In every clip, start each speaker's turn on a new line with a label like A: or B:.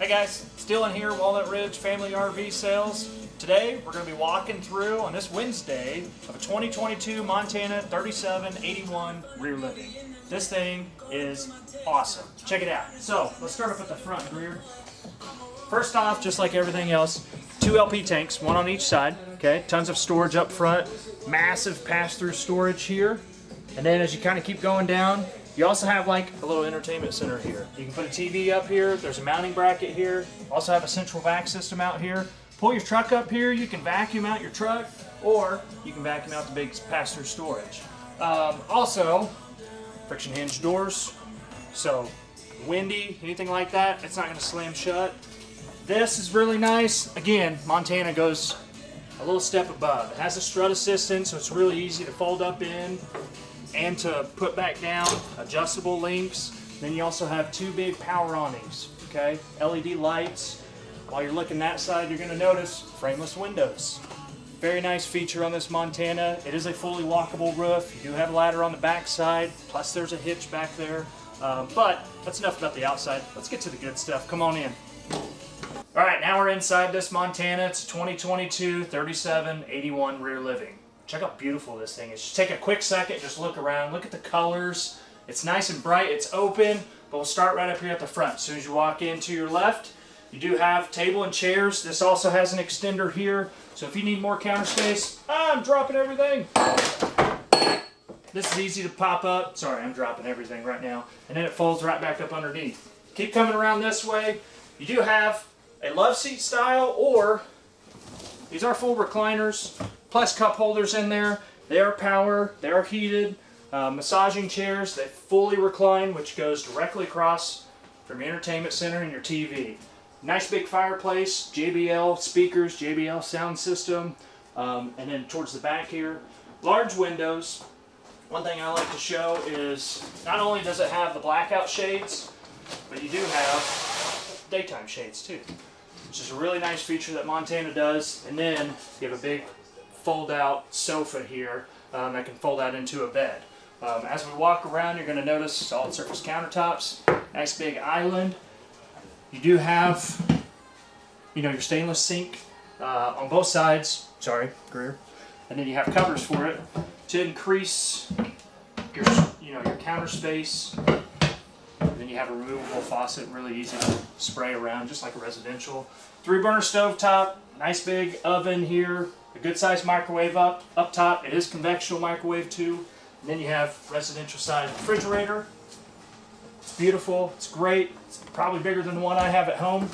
A: Hey guys, still in here, Walnut Ridge Family RV Sales. Today we're going to be walking through on this Wednesday of a 2022 Montana 3781 rear living. This thing is awesome. Check it out. So let's start up at the front rear. First off, just like everything else, 2 LP tanks, one on each side. Okay, tons of storage up front, massive pass-through storage here. And then as you kind of keep going down, you also have like a little entertainment center here. You can put a TV up here. There's a mounting bracket here. Also have a central vac system out here. Pull your truck up here. You can vacuum out your truck, or you can vacuum out the big pass-through storage. Also, friction hinge doors. So windy, anything like that, it's not going to slam shut. This is really nice. Again, Montana goes a little step above. It has a strut assistant, so it's really easy to fold up in and to put back down, adjustable links. Then you also have 2 big power awnings, okay? LED lights. While you're looking that side, you're gonna notice frameless windows. Very nice feature on this Montana. It is a fully walkable roof. You do have a ladder on the back side, plus there's a hitch back there. But that's enough about the outside. Let's get to the good stuff. Come on in. All right, now we're inside this Montana. It's 2022 3781 rear living. Check out how beautiful this thing is. Just take a quick second, just look around, look at the colors. It's nice and bright, it's open, but we'll start right up here at the front. As soon as you walk in to your left, you do have table and chairs. This also has an extender here, so if you need more counter space, I'm dropping everything. This is easy to pop up. Sorry, I'm dropping everything right now. And then it folds right back up underneath. Keep coming around this way. You do have a love seat style, or these are full recliners, plus cup holders in there. They are power, they are heated. Massaging chairs, they fully recline, which goes directly across from your entertainment center and your TV. Nice big fireplace, JBL speakers, JBL sound system, and then towards the back here, large windows. One thing I like to show is not only does it have the blackout shades, but you do have daytime shades too, which is a really nice feature that Montana does. And then you have a big fold-out sofa here that can fold out into a bed. As we walk around, you're going to notice solid surface countertops, nice big island. You do have, your stainless sink on both sides. Sorry, Greer. And then you have covers for it to increase your counter space. And then you have a removable faucet, really easy to spray around, just like a residential. 3-burner stovetop, nice big oven here. A good sized microwave up top. It is conventional microwave too. And then you have residential size refrigerator. It's beautiful, it's great. It's probably bigger than the one I have at home,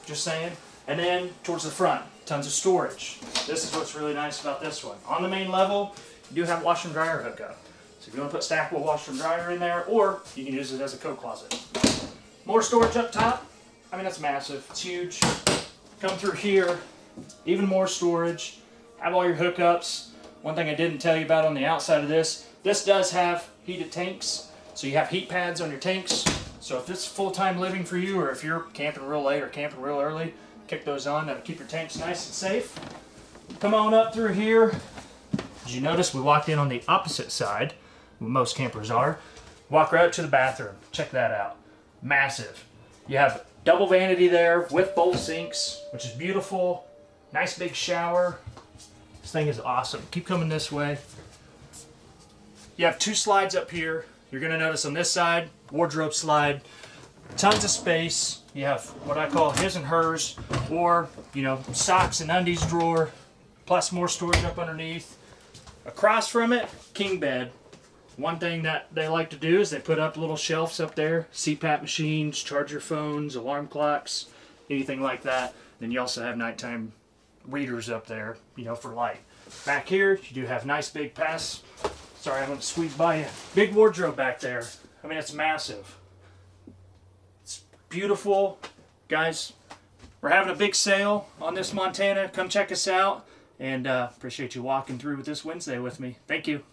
A: just saying. And then towards the front, tons of storage. This is what's really nice about this one. On the main level, you do have washer and dryer hookup. So if you want to put stackable washer and dryer in there, or you can use it as a coat closet. More storage up top. I mean, that's massive, it's huge. Come through here, even more storage. Have all your hookups. One thing I didn't tell you about on the outside of this does have heated tanks. So you have heat pads on your tanks. So if it's full-time living for you, or if you're camping real late or camping real early, kick those on. That'll keep your tanks nice and safe. Come on up through here. As you notice, we walked in on the opposite side, where most campers are. Walk right up to the bathroom. Check that out. Massive. You have double vanity there with bowl sinks, which is beautiful. Nice big shower. This thing is awesome. Keep coming this way. You have 2 slides up here. You're going to notice on this side, wardrobe slide. Tons of space. You have what I call his and hers, or, socks and undies drawer, plus more storage up underneath. Across from it, king bed. One thing that they like to do is they put up little shelves up there, CPAP machines, charger phones, alarm clocks, anything like that. Then you also have nighttime readers up there, for light. Back here, you do have nice big Sorry, I'm going to squeeze by you. Big wardrobe back there. I mean, it's massive. It's beautiful. Guys, we're having a big sale on this Montana. Come check us out. And appreciate you walking through with this Wednesday with me. Thank you.